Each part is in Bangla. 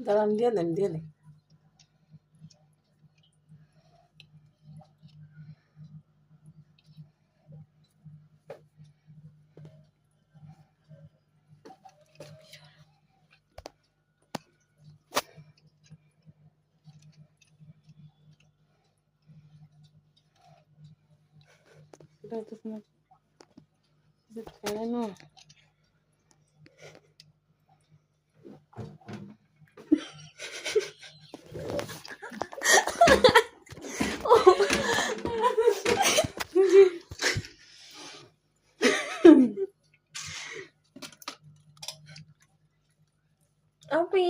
দাঁড়ান দিয়ে দেন দিয়ে দেন। এটা তো তোমার খায় না। আপি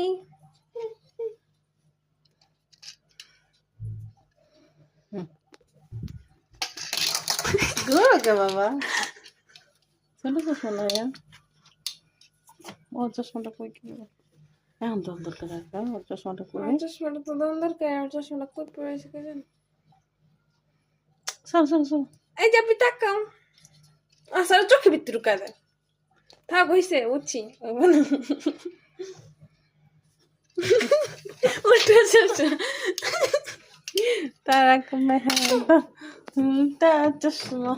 Duro que বাবা ছোট চশমা না ও চশমাটা কই কি এখন তো দরকার রাখা ওর চশমাটা কই চশমাটা তো দাম দরকার আর চশমাটা কই পড়েছে কে জানে চল চল চল এই যে আপনি তাকাও আসলে চোখে ভিতরে কাদা থাক হইছে উঠছি উঠে চশমা তারা কমে হ্যাঁ তা চশমা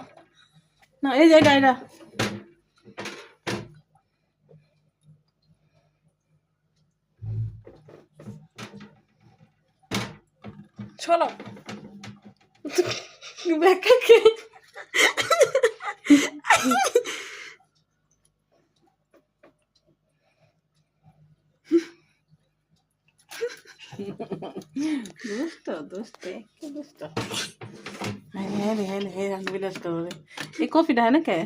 না এই যে গাইরা চলো ব্যাকাকে দুষ্ট কি দুষ্ট হ্যাঁ হ্যাঁ হ্যাঁ হ্যাঁ বিলাস করো রে এই কফিটা হ্যাঁ না কে